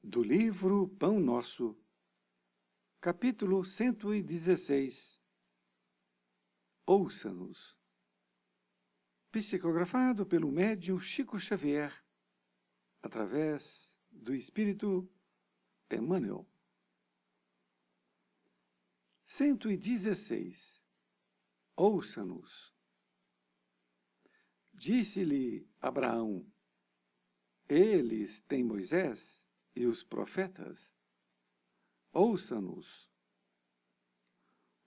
Do livro Pão Nosso, capítulo 116. Ouça-nos. Psicografado pelo médium Chico Xavier, através do Espírito Emmanuel. 116. Ouça-nos. Disse-lhe Abraão: eles têm Moisés e os profetas. Ouça-nos.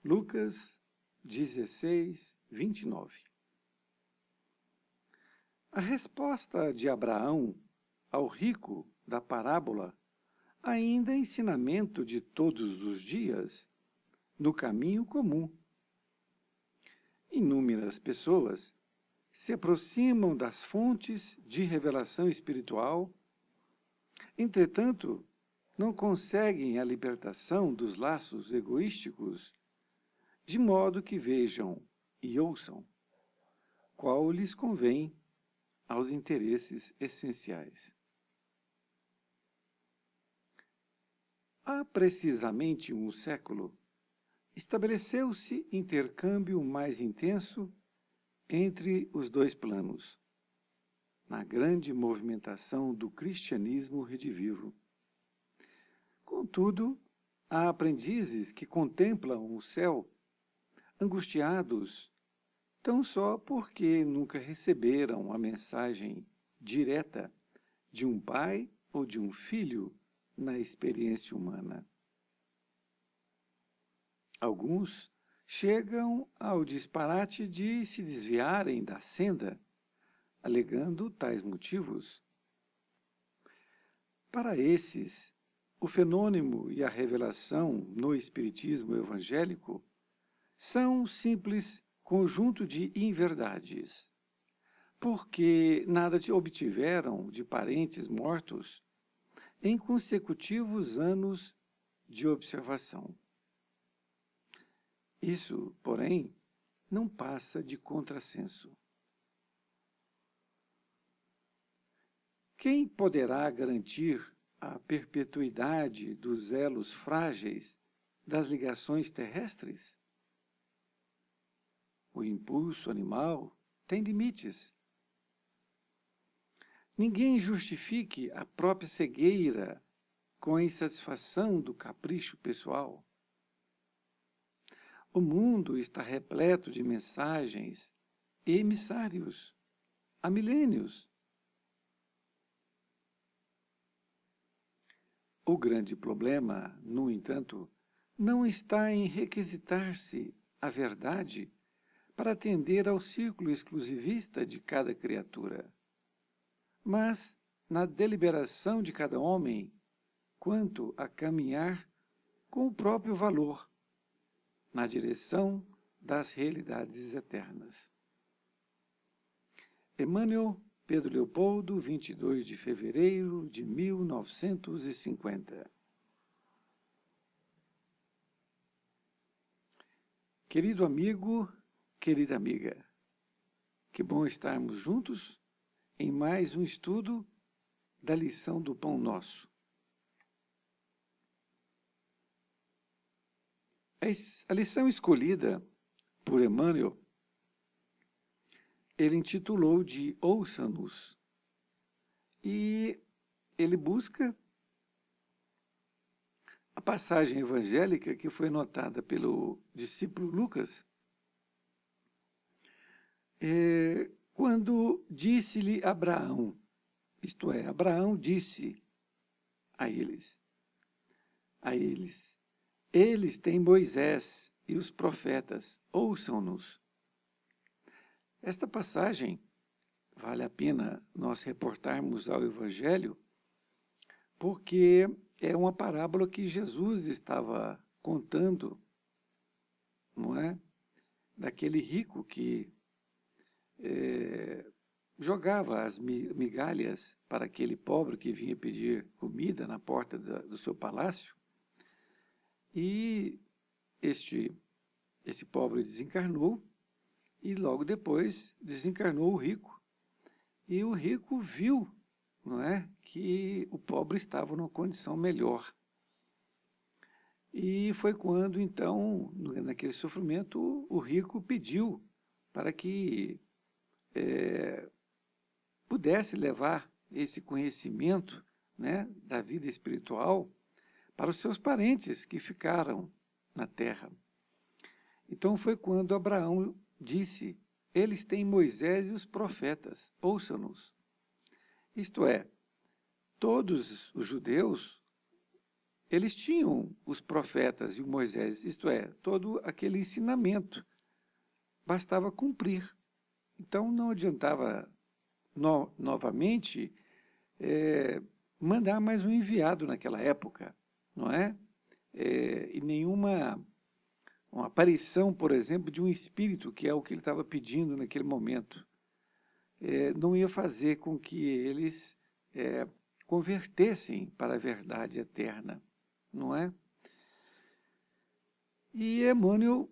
Lucas 16, 29. A resposta de Abraão ao rico da parábola ainda é ensinamento de todos os dias no caminho comum. Inúmeras pessoas se aproximam das fontes de revelação espiritual, entretanto, não conseguem a libertação dos laços egoísticos, de modo que vejam e ouçam qual lhes convém aos interesses essenciais. Há precisamente um século, estabeleceu-se intercâmbio mais intenso entre os dois planos, na grande movimentação do cristianismo redivivo. Contudo, há aprendizes que contemplam o céu, angustiados, tão só porque nunca receberam a mensagem direta de um pai ou de um filho na experiência humana. Alguns chegam ao disparate de se desviarem da senda, alegando tais motivos. Para esses, o fenômeno e a revelação no Espiritismo evangélico são um simples conjunto de inverdades, porque nada obtiveram de parentes mortos em consecutivos anos de observação. Isso, porém, não passa de contrassenso. Quem poderá garantir a perpetuidade dos elos frágeis das ligações terrestres? O impulso animal tem limites. Ninguém justifique a própria cegueira com a insatisfação do capricho pessoal. O mundo está repleto de mensagens e emissários há milênios. O grande problema, no entanto, não está em requisitar-se a verdade para atender ao círculo exclusivista de cada criatura, mas na deliberação de cada homem quanto a caminhar com o próprio valor, na direção das realidades eternas. Emmanuel, Pedro Leopoldo, 22 de fevereiro de 1950. Querido amigo, querida amiga, que bom estarmos juntos em mais um estudo da lição do Pão Nosso. A lição escolhida por Emmanuel, ele intitulou de Ouça-nos, e ele busca a passagem evangélica que foi anotada pelo discípulo Lucas, quando disse-lhe Abraão, isto é, Abraão disse a eles, eles têm Moisés e os profetas, ouçam-nos. Esta passagem, vale a pena nós reportarmos ao Evangelho, porque é uma parábola que Jesus estava contando, não é? Daquele rico que jogava as migalhas para aquele pobre que vinha pedir comida na porta do seu palácio, e esse pobre desencarnou, e logo depois desencarnou o rico. E o rico viu não é, que o pobre estava numa condição melhor. E foi quando, então, naquele sofrimento, o rico pediu para que pudesse levar esse conhecimento, né, da vida espiritual para os seus parentes que ficaram na terra. Então foi quando Abraão disse: eles têm Moisés e os profetas, ouçam-nos. Isto é, todos os judeus, eles tinham os profetas e o Moisés, isto é, todo aquele ensinamento, bastava cumprir. Então não adiantava novamente mandar mais um enviado naquela época, não é? E nenhuma uma aparição, por exemplo, de um espírito, que é o que ele estava pedindo naquele momento, não ia fazer com que eles convertessem para a verdade eterna, não é? E Emmanuel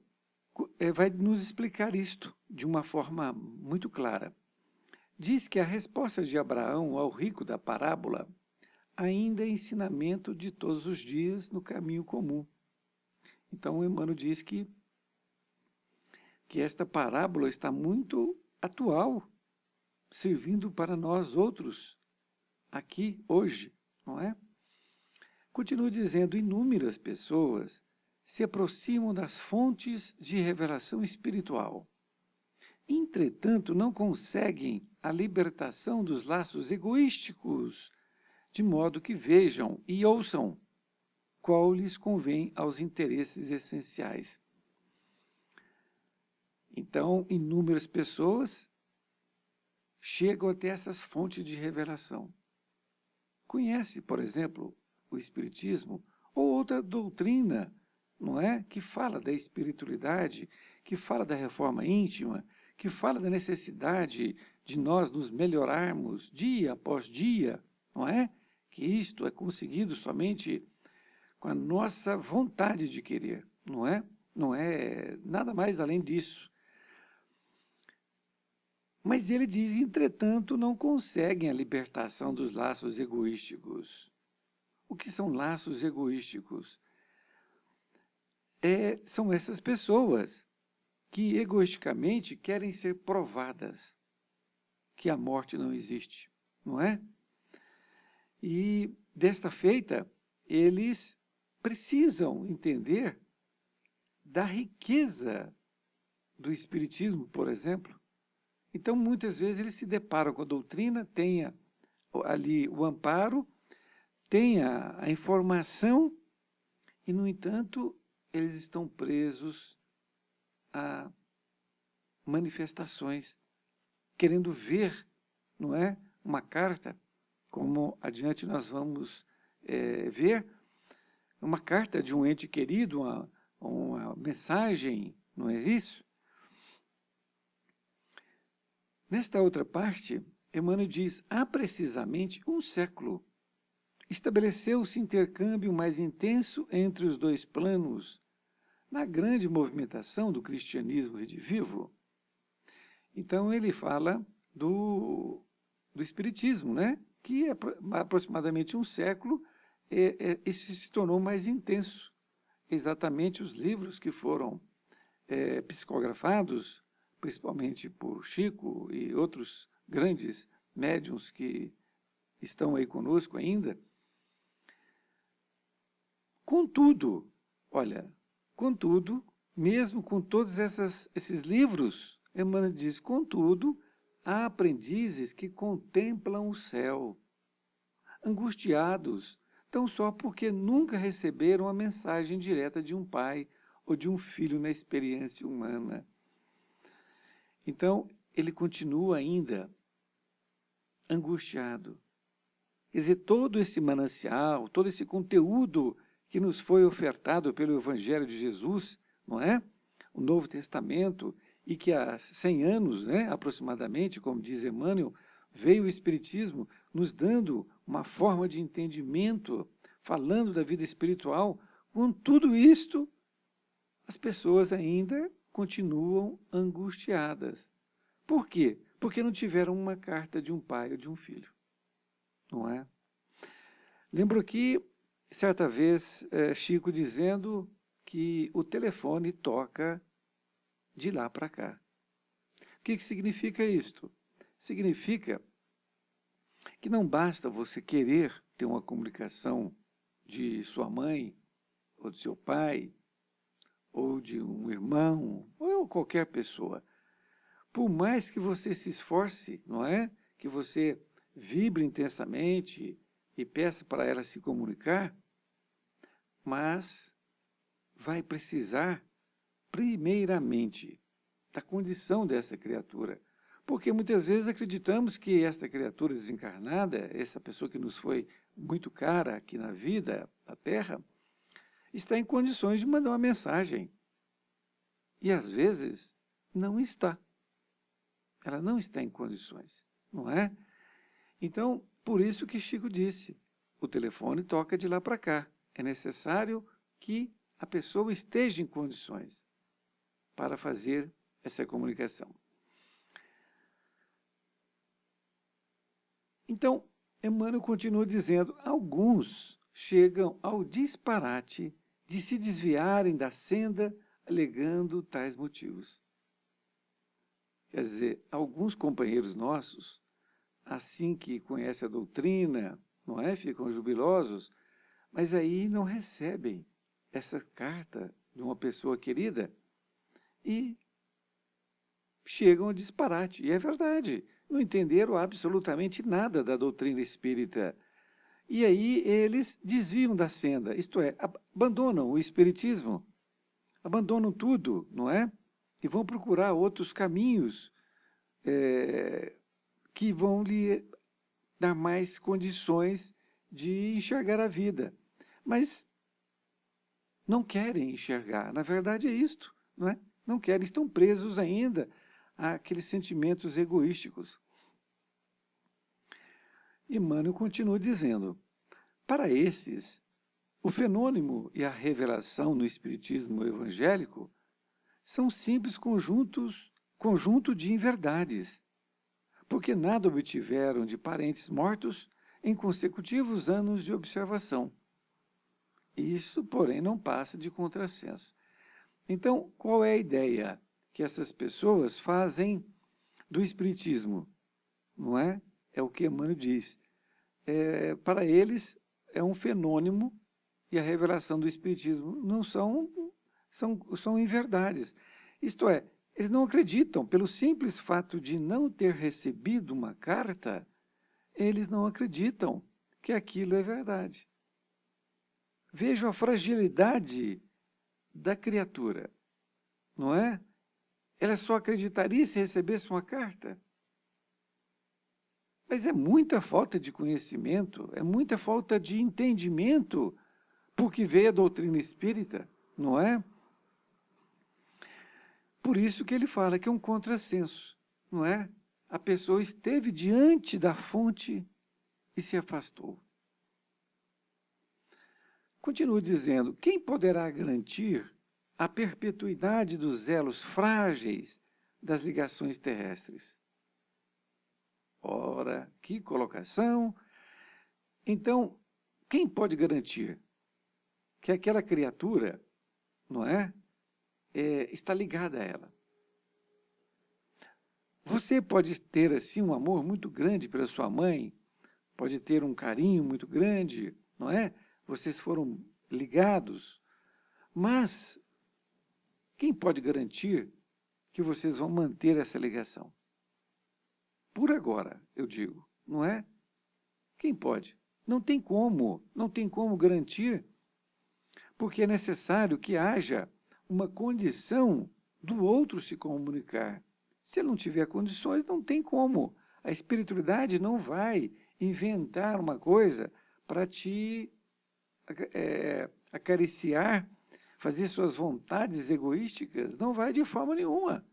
vai nos explicar isto de uma forma muito clara. Diz que a resposta de Abraão ao rico da parábola ainda é ensinamento de todos os dias no caminho comum. Então, Emmanuel diz que esta parábola está muito atual, servindo para nós outros aqui, hoje, não é? Continua dizendo: inúmeras pessoas se aproximam das fontes de revelação espiritual. Entretanto, não conseguem a libertação dos laços egoísticos, de modo que vejam e ouçam qual lhes convém aos interesses essenciais. Então, inúmeras pessoas chegam até essas fontes de revelação. Conhece, por exemplo, o Espiritismo ou outra doutrina, não é? Que fala da espiritualidade, que fala da reforma íntima, que fala da necessidade de nós nos melhorarmos dia após dia, não é? Que isto é conseguido somente com a nossa vontade de querer, não é? Não é nada mais além disso. Mas ele diz: entretanto, não conseguem a libertação dos laços egoísticos. O que são laços egoísticos? São essas pessoas que egoisticamente querem ser provadas que a morte não existe, não é? E, desta feita, eles precisam entender da riqueza do Espiritismo, por exemplo. Então, muitas vezes, eles se deparam com a doutrina, tenha ali o amparo, tenha a informação, e, no entanto, eles estão presos a manifestações, querendo ver, não é, uma carta, como adiante nós vamos ver, uma carta de um ente querido, uma mensagem, não é isso? Nesta outra parte, Emmanuel diz: há precisamente um século estabeleceu-se intercâmbio mais intenso entre os dois planos na grande movimentação do cristianismo redivivo. Então ele fala do Espiritismo, né? Que aproximadamente um século isso se tornou mais intenso. Exatamente os livros que foram psicografados, principalmente por Chico e outros grandes médiuns que estão aí conosco ainda. Contudo, olha, contudo, mesmo com todos esses livros, Emmanuel diz: contudo, há aprendizes que contemplam o céu, angustiados, tão só porque nunca receberam a mensagem direta de um pai ou de um filho na experiência humana. Então, ele continua ainda angustiado. Quer dizer, todo esse manancial, todo esse conteúdo que nos foi ofertado pelo Evangelho de Jesus, não é? O Novo Testamento, e que há 100 anos, né, aproximadamente, como diz Emmanuel, veio o Espiritismo nos dando uma forma de entendimento, falando da vida espiritual. Com tudo isto, as pessoas ainda continuam angustiadas. Por quê? Porque não tiveram uma carta de um pai ou de um filho. não é? Lembro aqui, certa vez, Chico dizendo que o telefone toca de lá para cá. O que significa isto? Significa que não basta você querer ter uma comunicação de sua mãe, ou de seu pai, ou de um irmão, ou qualquer pessoa. Por mais que você se esforce, não é? Que você vibre intensamente e peça para ela se comunicar, mas vai precisar, primeiramente, da condição dessa criatura. Porque muitas vezes acreditamos que esta criatura desencarnada, essa pessoa que nos foi muito cara aqui na vida, na Terra, está em condições de mandar uma mensagem. E às vezes não está. Ela não está em condições, não é? Então, por isso que Chico disse, o telefone toca de lá para cá. É necessário que a pessoa esteja em condições para fazer essa comunicação. Então, Emmanuel continua dizendo, alguns chegam ao disparate de se desviarem da senda alegando tais motivos. Quer dizer, alguns companheiros nossos, assim que conhecem a doutrina, não é? Ficam jubilosos, mas aí não recebem essa carta de uma pessoa querida e chegam ao disparate. E é verdade, não entenderam absolutamente nada da doutrina espírita. E aí eles desviam da senda, isto é, abandonam o espiritismo, abandonam tudo, não é? E vão procurar outros caminhos que vão lhe dar mais condições de enxergar a vida. Mas não querem enxergar, na verdade é isto, não é? Não querem, estão presos ainda àqueles sentimentos egoísticos. Emmanuel continua dizendo, para esses, o fenômeno e a revelação no espiritismo evangélico são simples conjunto de inverdades, porque nada obtiveram de parentes mortos em consecutivos anos de observação. Isso, porém, não passa de contrassenso. Então, qual é a ideia que essas pessoas fazem do espiritismo? Não é? É o que Emmanuel diz. Para eles, é um fenômeno e a revelação do espiritismo não são inverdades. Isto é, eles não acreditam, pelo simples fato de não ter recebido uma carta, eles não acreditam que aquilo é verdade. Vejam a fragilidade da criatura, não é? Ela só acreditaria se recebesse uma carta. Mas é muita falta de conhecimento, é muita falta de entendimento porque veio a doutrina espírita, não é? Por isso que ele fala que é um contrassenso, não é? A pessoa esteve diante da fonte e se afastou. Continua dizendo, quem poderá garantir a perpetuidade dos elos frágeis das ligações terrestres? Ora, que colocação! Então, quem pode garantir que aquela criatura, não é, está ligada a ela? Você pode ter, assim, um amor muito grande pela sua mãe, pode ter um carinho muito grande, não é? Vocês foram ligados, mas quem pode garantir que vocês vão manter essa ligação? Por agora, eu digo, não é? Quem pode? Não tem como garantir, porque é necessário que haja uma condição do outro se comunicar. Se ele não tiver condições, não tem como. A espiritualidade não vai inventar uma coisa para te acariciar, fazer suas vontades egoísticas, não vai de forma nenhuma,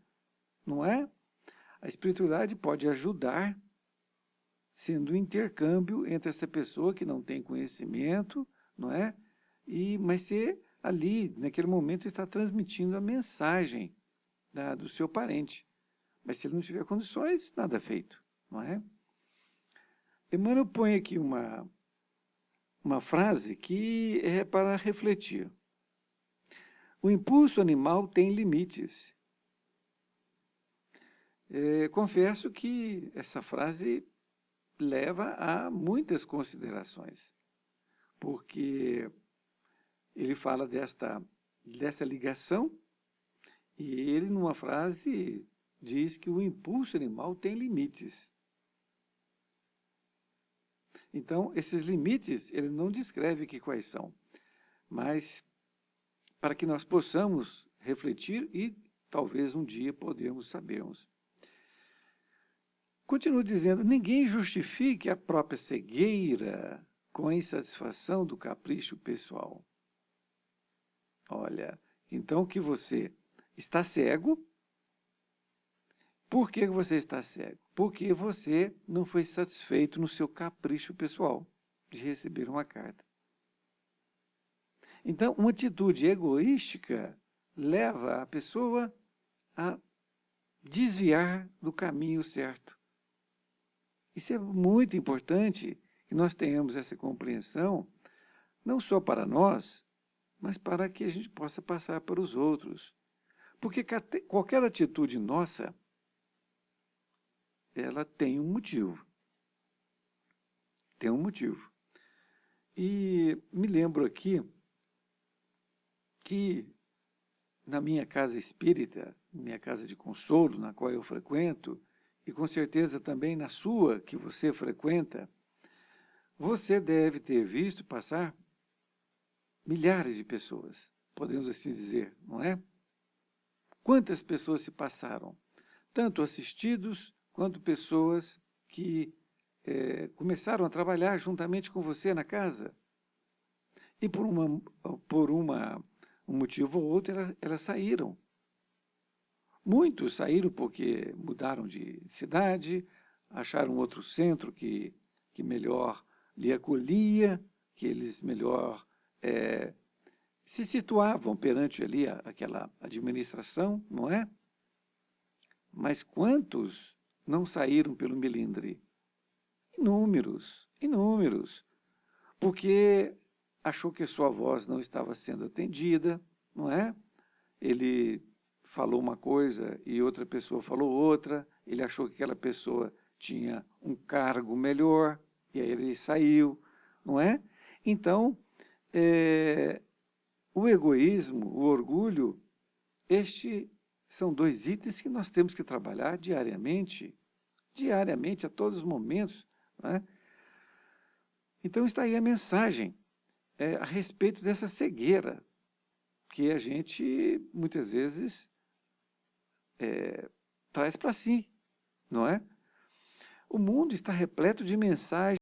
não é? A espiritualidade pode ajudar, sendo um intercâmbio entre essa pessoa que não tem conhecimento, não é? Mas você ali, naquele momento, está transmitindo a mensagem do seu parente. Mas se ele não tiver condições, nada feito, não é? Emmanuel põe aqui uma frase que é para refletir. O impulso animal tem limites. Confesso que essa frase leva a muitas considerações, porque ele fala dessa ligação e ele, numa frase, diz que o impulso animal tem limites. Então, esses limites, ele não descreve aqui quais são, mas para que nós possamos refletir e talvez um dia podemos sabermos. Continua dizendo, ninguém justifique a própria cegueira com a insatisfação do capricho pessoal. Olha, então que você está cego. Por que você está cego? Porque você não foi satisfeito no seu capricho pessoal de receber uma carta. Então, uma atitude egoística leva a pessoa a desviar do caminho certo. Isso é muito importante que nós tenhamos essa compreensão, não só para nós, mas para que a gente possa passar para os outros. Porque qualquer atitude nossa, ela tem um motivo. Tem um motivo. E me lembro aqui que na minha casa espírita, minha casa de consolo, na qual eu frequento, e com certeza também na sua, que você frequenta, você deve ter visto passar milhares de pessoas, podemos assim dizer, não é? Quantas pessoas se passaram? Tanto assistidos, quanto pessoas que começaram a trabalhar juntamente com você na casa. E por um motivo ou outro, elas saíram. Muitos saíram porque mudaram de cidade, acharam outro centro que melhor lhe acolhia, que eles melhor se situavam perante ali aquela administração, não é? Mas quantos não saíram pelo melindre? Inúmeros, inúmeros, porque achou que a sua voz não estava sendo atendida, não é? Ele falou uma coisa e outra pessoa falou outra, ele achou que aquela pessoa tinha um cargo melhor, e aí ele saiu, não é? Então, o egoísmo, o orgulho, são dois itens que nós temos que trabalhar diariamente, a todos os momentos, não é? Então está aí a mensagem a respeito dessa cegueira que a gente, muitas vezes, traz para si, não é? O mundo está repleto de mensagens